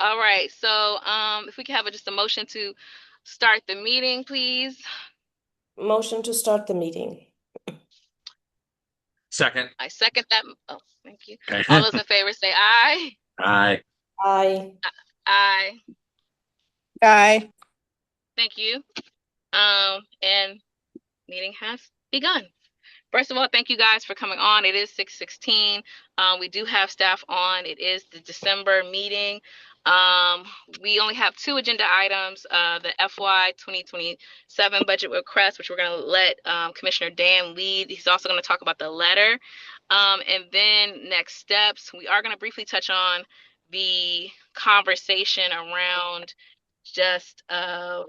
All right. So, if we can have just a motion to start the meeting, please. Motion to start the meeting. Second. I second that. Oh, thank you. All Okay. those in favor say aye. Aye. Aye. Aye. Aye. Thank you. And meeting has begun. First of all, thank you guys for coming on. It is 6:16. We do have staff on. It is the December meeting. We only have two agenda items, the FY 2027 budget request, which we're going to let Commissioner Dan lead. He's also going to talk about the letter. And then next steps, we are going to briefly touch on the conversation around just, I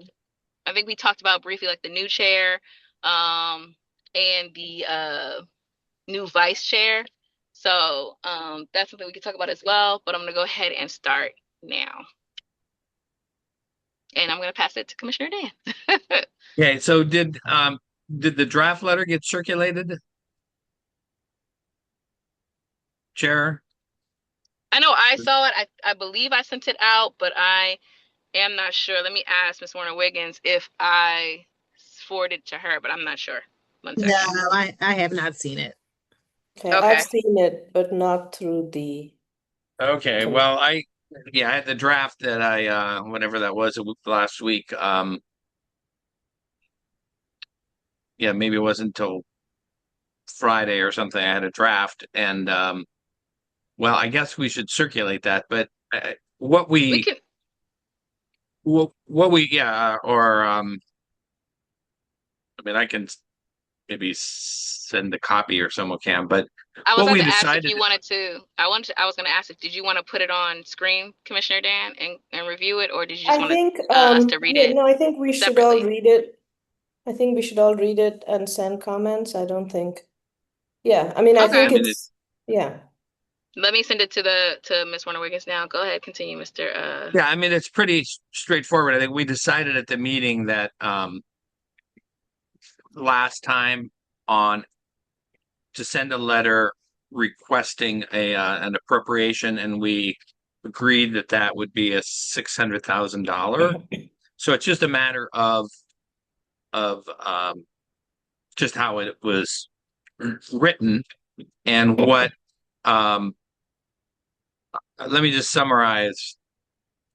think we talked about briefly like the new chair. And the new vice chair. So that's something we can talk about as well, but I'm gonna go ahead and start now. And I'm gonna pass it to Commissioner Dan. Okay, so did the draft letter get circulated, Chair? I know I saw it. I believe I sent it out, but I am not sure. Let me ask Ms. Warner Wiggins if I forwarded it to her, but I'm not sure. One No, second. I have not seen it. Okay, Okay. I've seen it, but not through the. Okay, well, I had the draft that I whenever that was last week. Yeah, maybe it wasn't until Friday or something. I had a draft, and well, I guess we should circulate that. But what We we can what we or I mean, I can maybe send a copy or someone can, but I was what about we to ask if decided. you wanted to. I was going to ask if did you want to put it on screen, Commissioner Dan, and review it, or did you just I want think, us to read yeah, it no, I think we should all separately? read it. I think we should all read it and send comments. I don't think, yeah, I mean, I Okay. I think mean, it's, yeah. Let me send it to Miss Warner Wiggins now. Go ahead, continue, Mr. yeah, I mean, it's pretty straightforward. I think we decided at the meeting that last time on to send a letter requesting an appropriation, and we agreed that that would be a $600,000. So it's just a matter of just how it was written and what. Um, Let me just summarize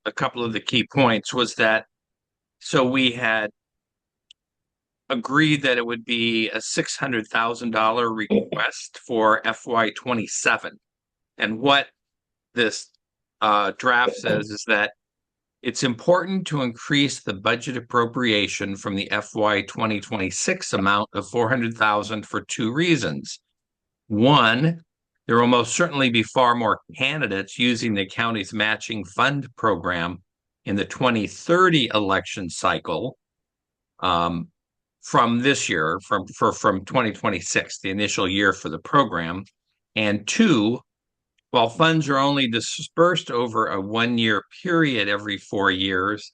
a couple of the key points. Was that so we had agreed that it would be a $600,000 request for FY27. And what this draft says is that it's important to increase the budget appropriation from the FY 2026 amount of 400,000 for two reasons. One, there will most certainly be far more candidates using the county's matching fund program in the 2030 election cycle from this year, from 2026, the initial year for the program. And two, while funds are only dispersed over a 1 year period every 4 years,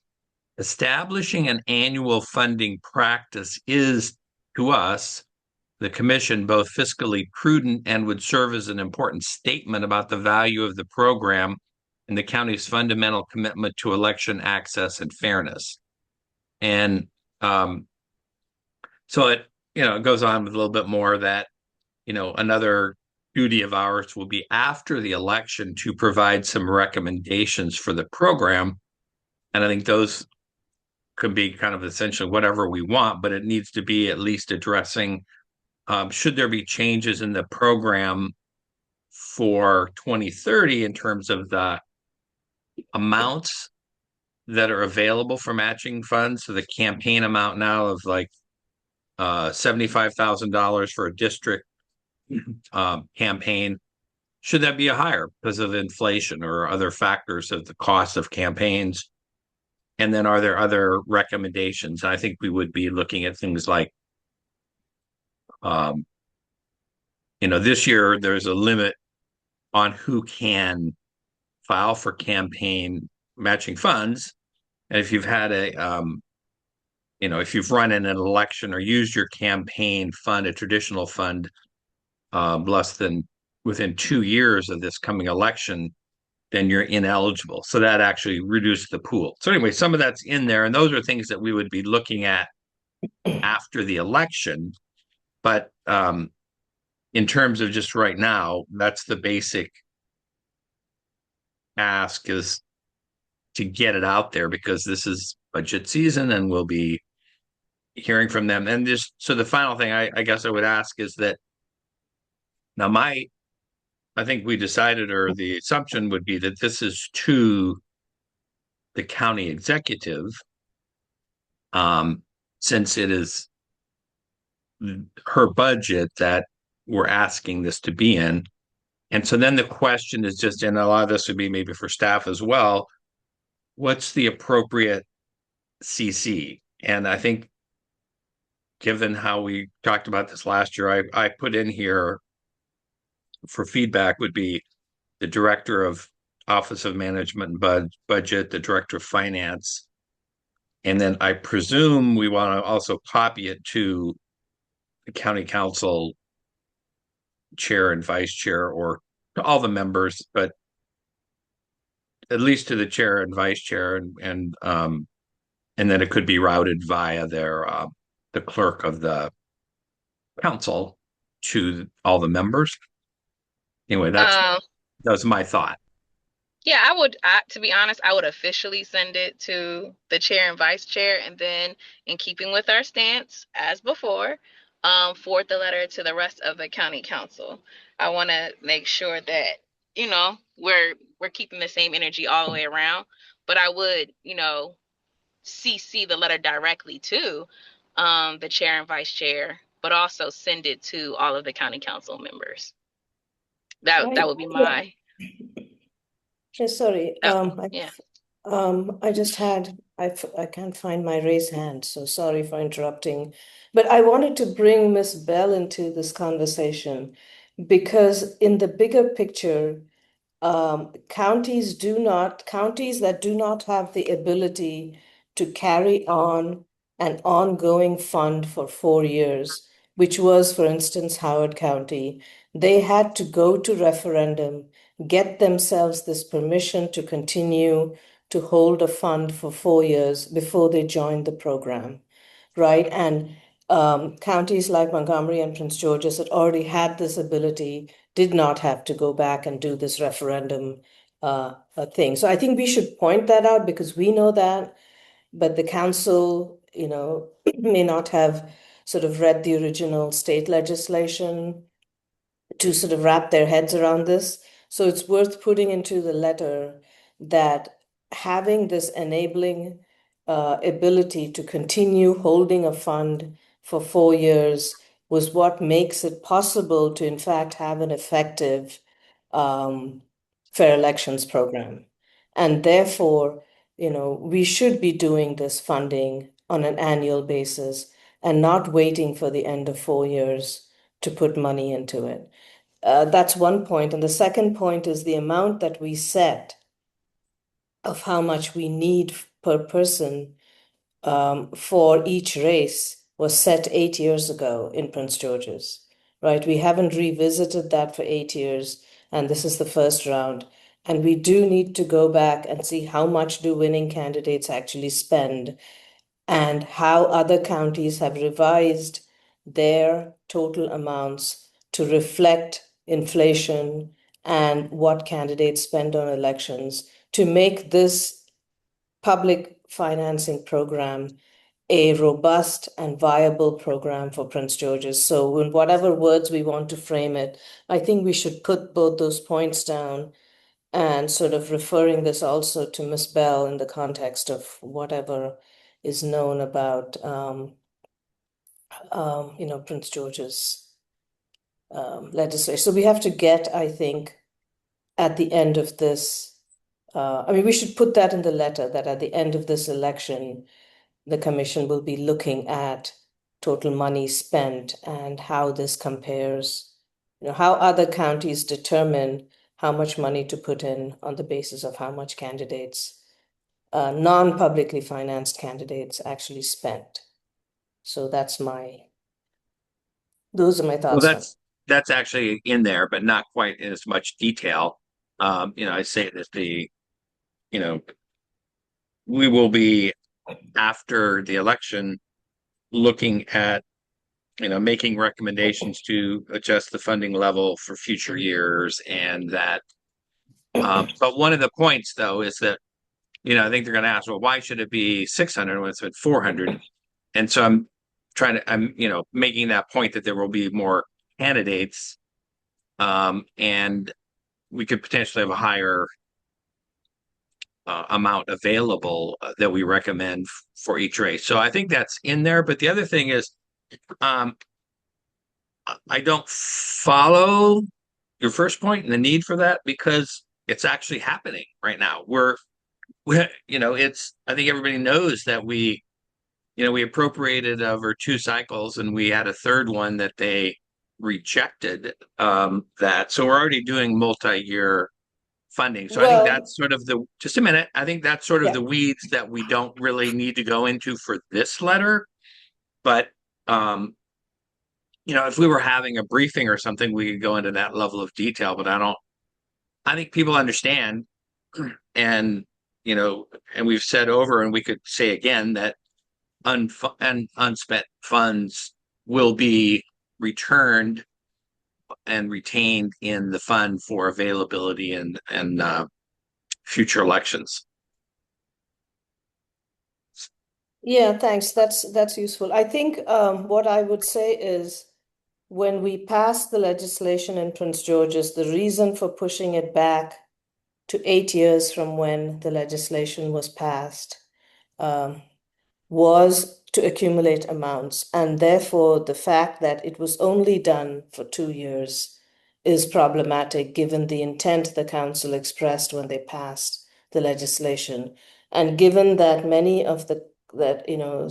establishing an annual funding practice is, to us, the commission, both fiscally prudent and would serve as an important statement about the value of the program and the county's fundamental commitment to election access and fairness. And so it goes on with a little bit more that, another duty of ours will be after the election to provide some recommendations for the program. And I think those could be kind of essentially whatever we want, but it needs to be at least addressing should there be changes in the program for 2030 in terms of the amounts that are available for matching funds. So the campaign amount now of like $75,000 for a district campaign, should that be a higher because of inflation or other factors of the cost of campaigns? And then are there other recommendations? I think we would be looking at things like, this year there's a limit on who can file for campaign matching funds. And if you've had if you've run in an election or used your campaign fund, a traditional fund, less than within 2 years of this coming election, then you're ineligible. So that actually reduced the pool. So anyway, some of that's in there, and those are things that we would be looking at after the election. But in terms of just right now, that's the basic ask, is to get it out there, because this is budget season and we'll be hearing from them. And just so the final thing I guess I would ask is that now I think we decided, or the assumption would be, that this is to the county executive, since it is her budget that we're asking this to be in. And so then the question is just, and a lot of this would be maybe for staff as well, what's the appropriate CC? And I think, given how we talked about this last year, I put in here for feedback would be the director of Office of Management and Budget, the director of finance. And then I presume we want to also copy it to the county council chair and vice chair, or to all the members, but at least to the chair and vice chair, and then it could be routed via the clerk of the council to all the members. Anyway, that was my thought. Yeah, to be honest, I would officially send it to the chair and vice chair, and then, in keeping with our stance as before, forward the letter to the rest of the county council. I want to make sure that, we're keeping the same energy all the way around. But I would, CC the letter directly to the chair and vice chair, but also send it to all of the county council members. That would be my. Yeah, sorry. Yeah. I just I can't find my raised hand, so sorry for interrupting. But I wanted to bring Miss Bell into this conversation because in the bigger picture, counties that do not have the ability to carry on an ongoing fund for 4 years, which was, for instance, Howard County, they had to go to referendum, get themselves this permission to continue to hold a fund for 4 years before they joined the program, right? And counties like Montgomery and Prince George's that already had this ability did not have to go back and do this referendum thing. So I think we should point that out because we know that, but the council, may not have sort of read the original state legislation to sort of wrap their heads around this. So it's worth putting into the letter that having this enabling ability to continue holding a fund for 4 years was what makes it possible to, in fact, have an effective fair elections program. And therefore, we should be doing this funding on an annual basis and not waiting for the end of 4 years to put money into it. That's one point. And the second point is the amount that we set of how much we need per person for each race was set 8 years ago in Prince George's, right? We haven't revisited that for 8 years, and this is the first round. And we do need to go back and see how much do winning candidates actually spend and how other counties have revised their total amounts to reflect inflation and what candidates spend on elections to make this public financing program a robust and viable program for Prince George's. So in whatever words we want to frame it, I think we should put both those points down and sort of referring this also to Miss Bell in the context of whatever is known about Prince George's legislation. So we have to get, I think, at the end of this, we should put that in the letter that at the end of this election, the commission will be looking at total money spent and how this compares, how other counties determine how much money to put in on the basis of how much candidates, non-publicly financed candidates actually spent. So those are my Well, thoughts on it. that's actually in there, but not quite in as much detail. I say that you know, we will be after the election looking at, making recommendations to adjust the funding level for future years. And that, but one of the points though is that, I think they're going to ask, well, why should it be 600 when it's been 400? And so I'm making that point that there will be more candidates, and we could potentially have a higher amount available that we recommend for each race. So I think that's in there. But the other thing is, um, I don't follow your first point and the need for that because it's actually happening right now. I think everybody knows that we appropriated over two cycles and we had a third one that they rejected, that. So we're already doing multi-year funding. So I think Well, that's sort of just a minute. I think that's sort of yeah. the weeds that we don't really need to go into for this letter. But, if we were having a briefing or something, we could go into that level of detail, but I think people understand, and, and we've said over and we could say again that and unspent funds will be returned and retained in the fund for availability and future elections. Yeah, thanks. That's useful. I think what I would say is when we passed the legislation in Prince George's, the reason for pushing it back to 8 years from when the legislation was passed um, was to accumulate amounts. And therefore, the fact that it was only done for 2 years is problematic given the intent the council expressed when they passed the legislation. And given that many of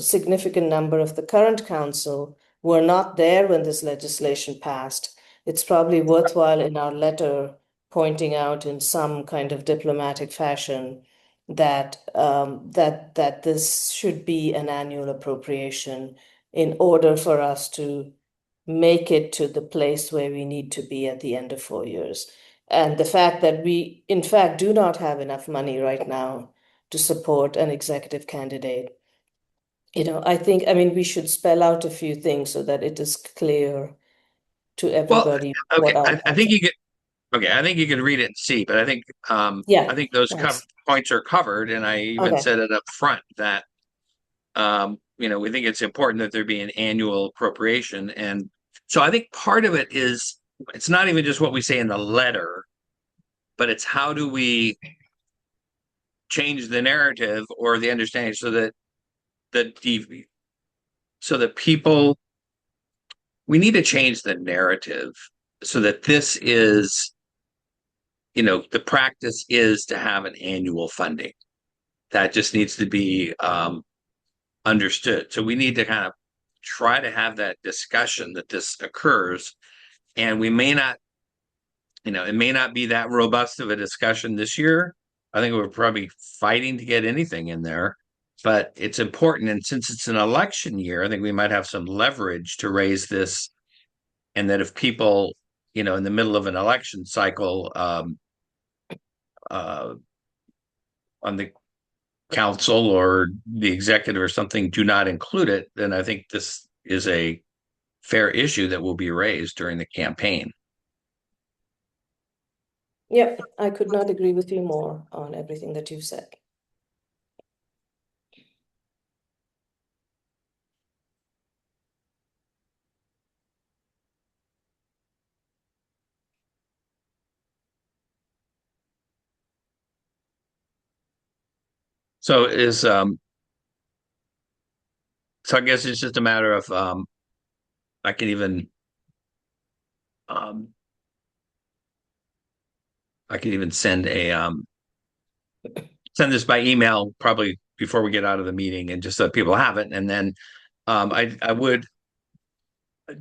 significant number of the current council were not there when this legislation passed, it's probably worthwhile in our letter pointing out in some kind of diplomatic fashion that this should be an annual appropriation in order for us to make it to the place where we need to be at the end of 4 years. And the fact that we, in fact, do not have enough money right now to support an executive candidate. I mean, we should spell out a few things so that it is clear to Well, everybody okay, what our I thoughts think are. you get okay. I think you can read it and see, but I Yeah, think those thanks. points are covered, and I even Okay. said it up front that we think it's important that there be an annual appropriation. And so I think part of it is it's not even just what we say in the letter, but it's how do we change the narrative or the understanding so that the so that people we need to change the narrative so that this is, the practice is to have an annual funding. That just needs to be understood. So we need to kind of try to have that discussion that this occurs. And we may not, it may not be that robust of a discussion this year. I think we're probably fighting to get anything in there, but it's important. And since it's an election year, I think we might have some leverage to raise this. And that if people, in the middle of an election cycle, uh, on the council or the executive or something do not include it, then I think this is a fair issue that will be raised during the campaign. Yep, I could not agree with you more on everything that you've said. So I guess it's just a matter of I can even um I can even send this by email probably before we get out of the meeting and just so people have it. And then I would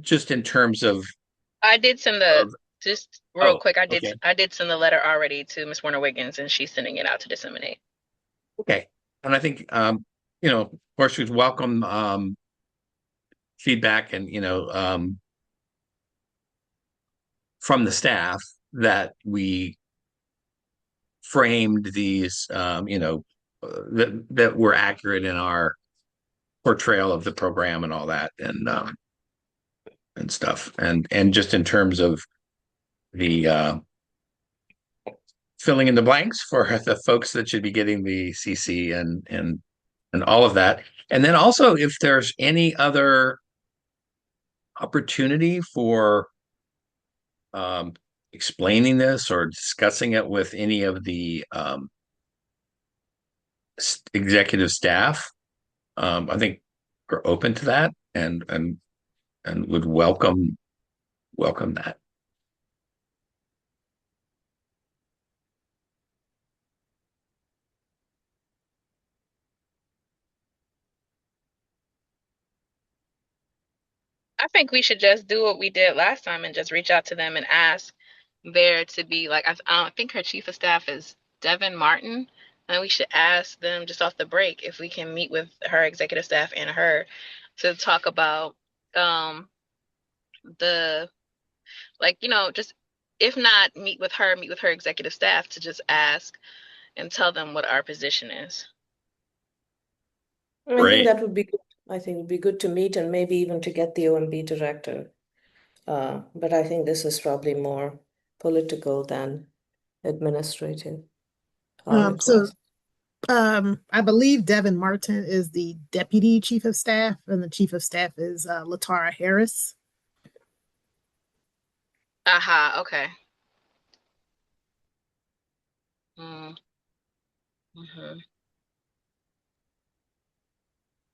just in terms I did send the of just real oh, quick. okay. I did send the letter already to Miss Warner Wiggins, and she's sending it out to disseminate. Okay. And I think, of course, we'd welcome feedback and, from the staff that we framed these, that were accurate in our portrayal of the program and all that, and stuff, and just in terms of the filling in the blanks for the folks that should be getting the CC and all of that. And then also if there's any other opportunity for um, explaining this or discussing it with any of the executive staff, I think we're open to that and would welcome that. I think we should just do what we did last time and just reach out to them and ask there to be like, I think her chief of staff is Devin Martin. And we should ask them just off the break if we can meet with her executive staff and her to talk about the, like, just if not meet with her executive staff to just ask and tell them what our position is. I think that would be good. I think it'd be good to meet and maybe even to get the OMB director. But I think this is probably more political than administrative, our So request. I believe Devin Martin is the deputy chief of staff, and the chief of staff is Latara Harris. Aha, okay. Mm-hmm.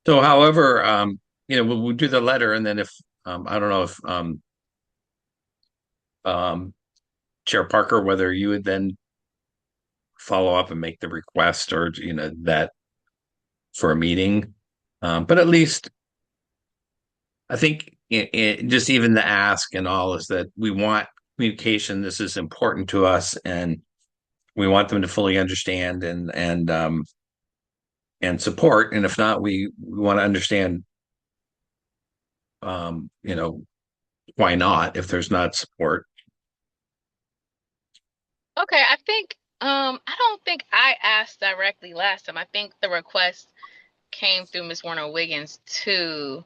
So, however, we'll do the letter, and then if I don't know if Chair Parker, whether you would then follow up and make the request, or that for a meeting, but at least I think just even the ask and all is that we want communication. This is important to us, and we want them to fully understand and support. And if not, we want to understand, why not if there's not support. Okay, I think I don't think I asked directly last time. I think the request came through Ms. Warner Wiggins to,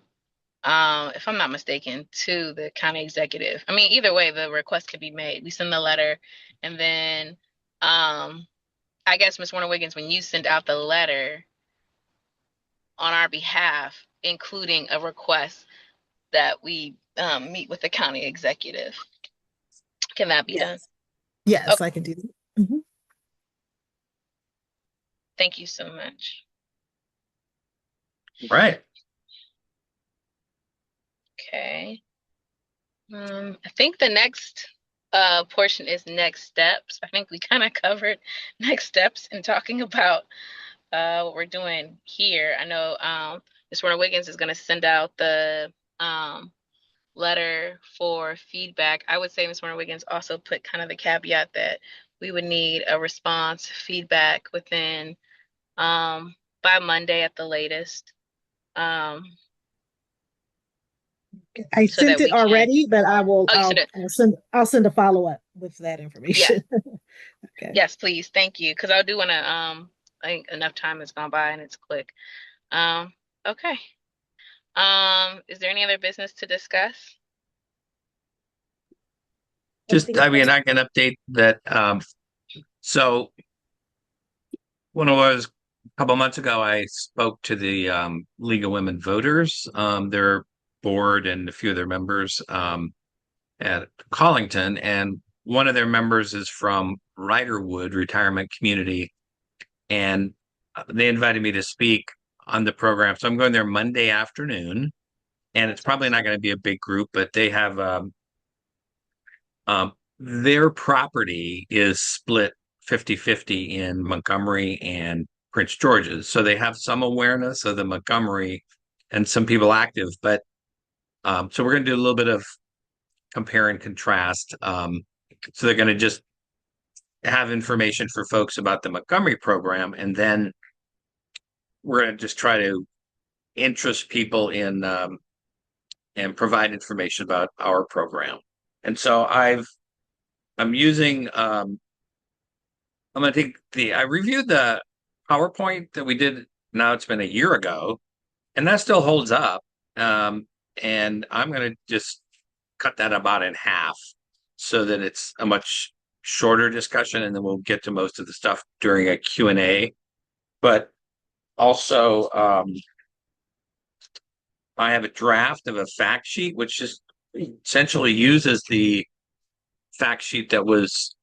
if I'm not mistaken, to the county executive. I mean, either way, the request could be made. We send the letter, and then I guess Ms. Warner Wiggins, when you send out the letter on our behalf, including a request that we meet with the county executive. Can that be done? Yes, Okay. I can do that. Mm-hmm. Thank you so much. Right. Okay. I think the next portion is next steps. I think we kind of covered next steps in talking about what we're doing here. I know Ms. Warner Wiggins is going to send out the letter for feedback. I would say Ms. Warner Wiggins also put kind of the caveat that we would need a response feedback within by Monday at the latest. I So sent that it we can. already, but I will. Oh, you sent it. I'll send a follow up with that information. Okay. Yes, please. Thank you. Because I do want to, I think enough time has gone by and it's quick. Okay. Is there any other business to discuss? I mean, I can update that. So when it was a couple months ago, I spoke to the League of Women Voters, their board and a few of their members at Collington, and one of their members is from Riderwood Retirement Community, and they invited me to speak on the program. So I'm going there Monday afternoon, and it's probably not going to be a big group, but they have their property is split 50-50 in Montgomery and Prince George's. So they have some awareness of the Montgomery and some people active, but so we're going to do a little bit of compare and contrast. So they're going to just have information for folks about the Montgomery program, and then we're going to just try to interest people in and provide information about our program. And so I'm using I'm gonna take I reviewed the PowerPoint that we did. Now it's been a year ago, and that still holds up. And I'm gonna just cut that about in half so that it's a much shorter discussion, and then we'll get to most of the stuff during a Q&A. But also, I have a draft of a fact sheet, which just essentially uses the fact sheet that was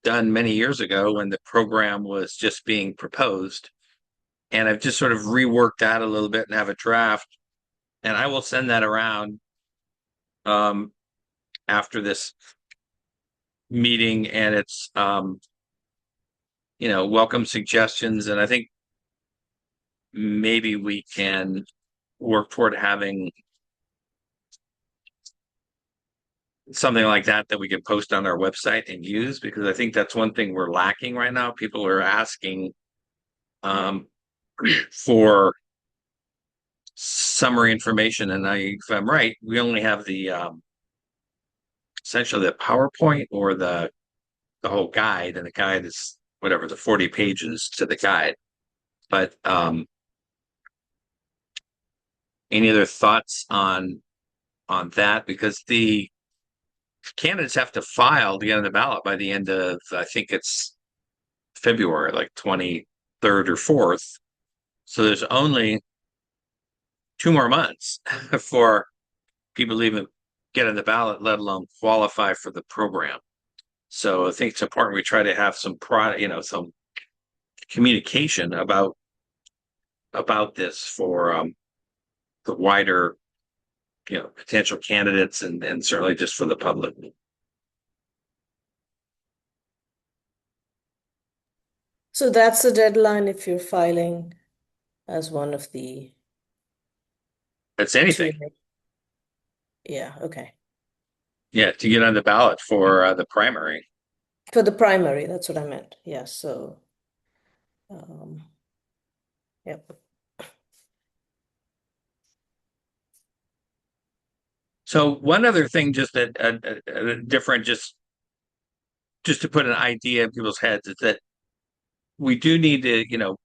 done many years ago when the program was just being proposed. And I've just sort of reworked that a little bit and have a draft. And I will send that around um, after this meeting. And it's, welcome suggestions. And I think maybe we can work toward having something like that we could post on our website and use, because I think that's one thing we're lacking right now. People are asking um, for summary information, and if I'm right, we only have the essentially the PowerPoint or the whole guide, and the guide is whatever the 40 pages to the guide. But any other thoughts on that? Because the candidates have to file to get on the ballot by the end of, I think it's February, like 23rd or 4th. So there's only 2 more months for people to even get on the ballot, let alone qualify for the program. So I think it's important we try to have some some communication about this for the wider, potential candidates and certainly just for the public. So that's the deadline if you're filing as one of the It's two. anything. Yeah, okay. Yeah, to get on the ballot for the primary. For the primary, that's what I meant. Yeah, so um, yep. So one other thing, just a different, just to put an idea in people's heads, is that we do need to,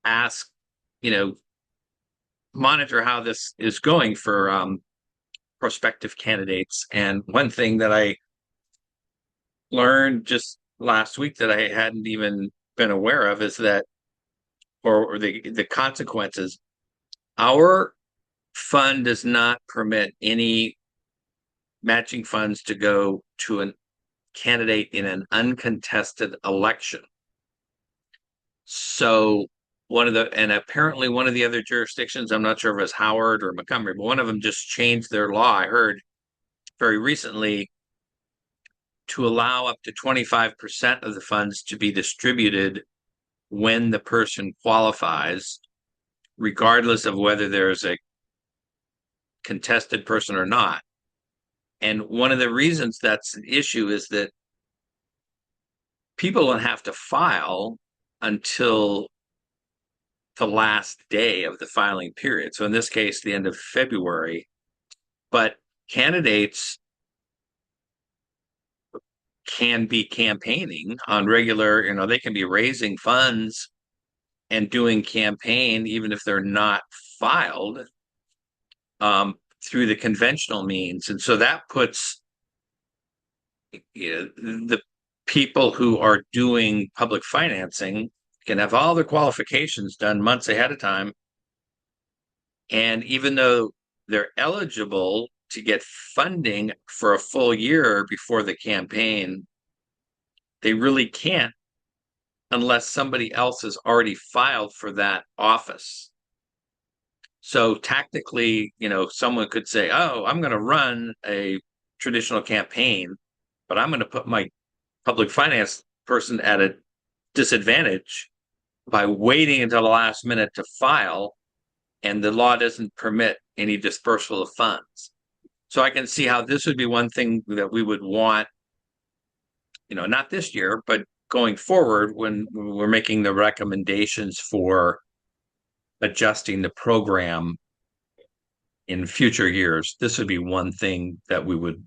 ask, monitor how this is going for prospective candidates. And one thing that I learned just last week that I hadn't even been aware of is that, or the consequences, our fund does not permit any matching funds to go to a candidate in an uncontested election. So and apparently one of the other jurisdictions, I'm not sure if it was Howard or Montgomery, but one of them just changed their law, I heard very recently, to allow up to 25% of the funds to be distributed when the person qualifies, regardless of whether there's a contested person or not. And one of the reasons that's an issue is that people don't have to file until the last day of the filing period. So in this case, the end of February. But candidates can be campaigning on regular, they can be raising funds and doing campaign even if they're not filed through the conventional means. And so that puts the people who are doing public financing can have all their qualifications done months ahead of time. And even though they're eligible to get funding for a full year before the campaign, they really can't unless somebody else has already filed for that office. So tactically, someone could say, oh, I'm going to run a traditional campaign, but I'm going to put my public finance person at a disadvantage by waiting until the last minute to file, and the law doesn't permit any dispersal of funds. So I can see how this would be one thing that we would want, not this year, but going forward when we're making the recommendations for adjusting the program in future years. This would be one thing that we would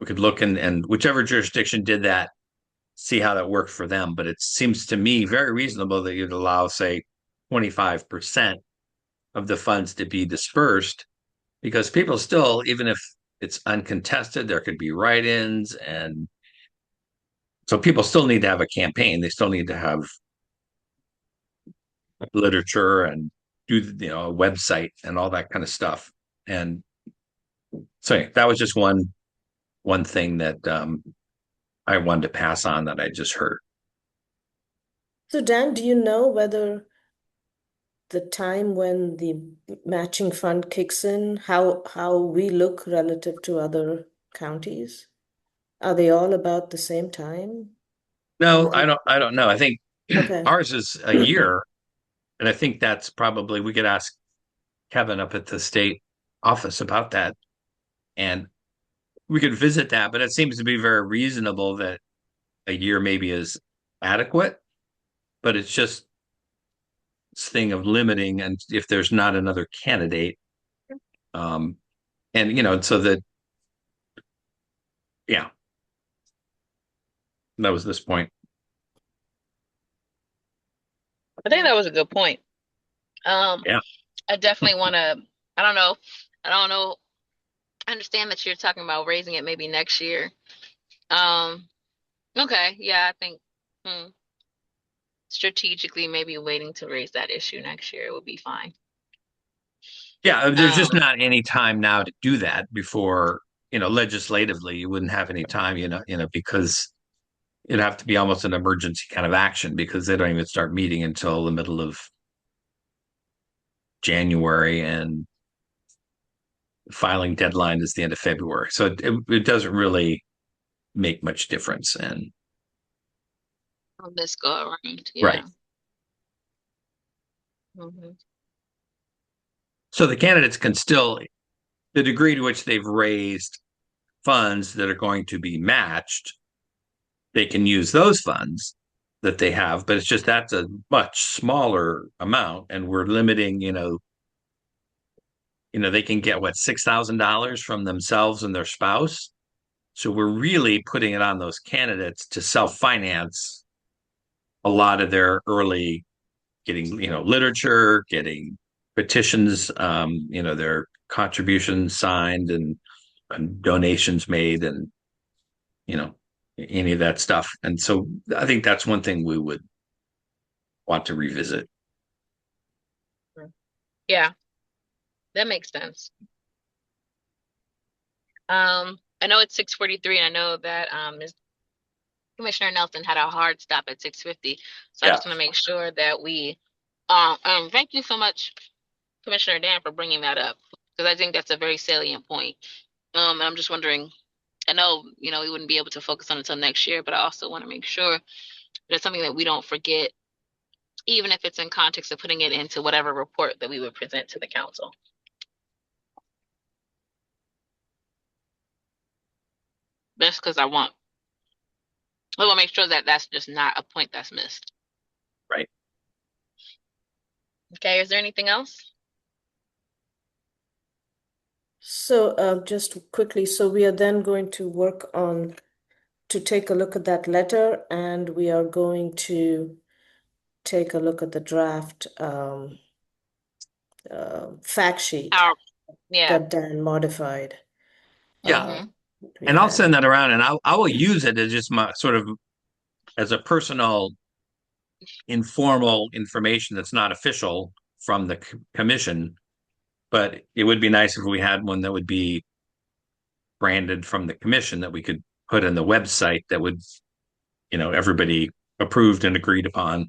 we could look and whichever jurisdiction did that, see how that worked for them. But it seems to me very reasonable that you'd allow, say, 25% of the funds to be dispersed, because people still, even if it's uncontested, there could be write-ins, and so people still need to have a campaign. They still need to have literature and do a website and all that kind of stuff. And so yeah, that was just one thing that I wanted to pass on that I just heard. So Dan, do you know whether the time when the matching fund kicks in, how we look relative to other counties? Are they all about the same time? No, With I don't know. I think okay. ours is a year, and I think that's probably, we could ask Kevin up at the state office about that, and we could visit that. But it seems to be very reasonable that a year maybe is adequate, but it's just this thing of limiting, and if there's not another candidate, um, and so that, yeah, that was this point. I think that was a good point. Um, Yeah, I definitely want to, I don't know. I don't know. I understand that you're talking about raising it maybe next year. Um, okay. Yeah, I think strategically maybe waiting to raise that issue next year would be fine. yeah. There's just Um, not any time now to do that before, legislatively, you wouldn't have any time, because it'd have to be almost an emergency kind of action, because they don't even start meeting until the middle of January, and filing deadline is the end of February. So it doesn't really make much difference. And on this go around. right. Yeah. Hmm. So the candidates can still, the degree to which they've raised funds that are going to be matched, they can use those funds that they have, but it's just that's a much smaller amount, and we're limiting, they can get what, $6,000 from themselves and their spouse. So we're really putting it on those candidates to self-finance a lot of their early, getting, literature, getting petitions, their contributions signed, and donations made, and, you know, any of that stuff. And so I think that's one thing we would want to revisit. Yeah, that makes sense. I know it's 6:43, and I know that Commissioner Nelson had a hard stop at 6:50. So I Yeah. just want to make sure that we thank you so much, Commissioner Dan, for bringing that up, because I think that's a very salient point. And I'm just wondering, I know, we wouldn't be able to focus on it until next year, but I also want to make sure that it's something that we don't forget, even if it's in context of putting it into whatever report that we would present to the council. That's because I want to make sure that that's just not a point that's missed. Right. Okay, is there anything else? So just quickly, so we are then going to work on to take a look at that letter, and we are going to take a look at the draft fact sheet Our, yeah. that Dan modified. Yeah. Uh, Mm-hmm. we And I'll had. send that around, and I will use it as just my sort of, as a personal informal information that's not official from the commission. But it would be nice if we had one that would be branded from the commission, that we could put in the website, that would, everybody approved and agreed upon.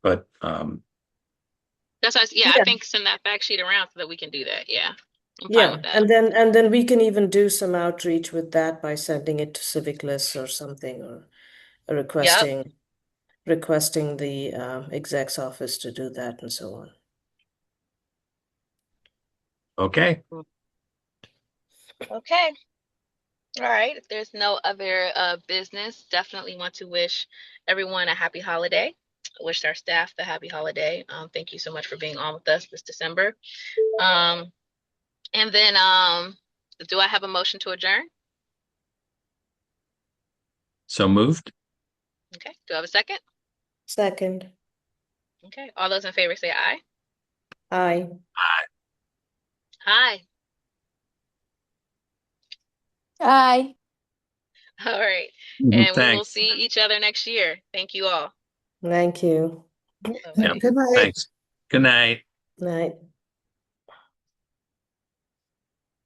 But That's why, yeah, I Yeah, think send that fact sheet around so that we can do that. Yeah, I'm fine yeah, with that. and then we can even do some outreach with that by sending it to civic lists or something, or Yep. requesting the exec's office to do that and so on. okay. Okay. All right. If there's no other business, definitely want to wish everyone a happy holiday. Wish our staff a happy holiday. Thank you so much for being on with us this December. And then, do I have a motion to adjourn? So moved. Okay. Do I have a second? Second. Okay. All those in favor say aye. Aye. Aye. Aye. All right. Mhm. And we will Thanks. see each other next year. Thank you all. Thank you. Yep. Yeah. Bye-bye. Good night. Thanks. Good night. Night.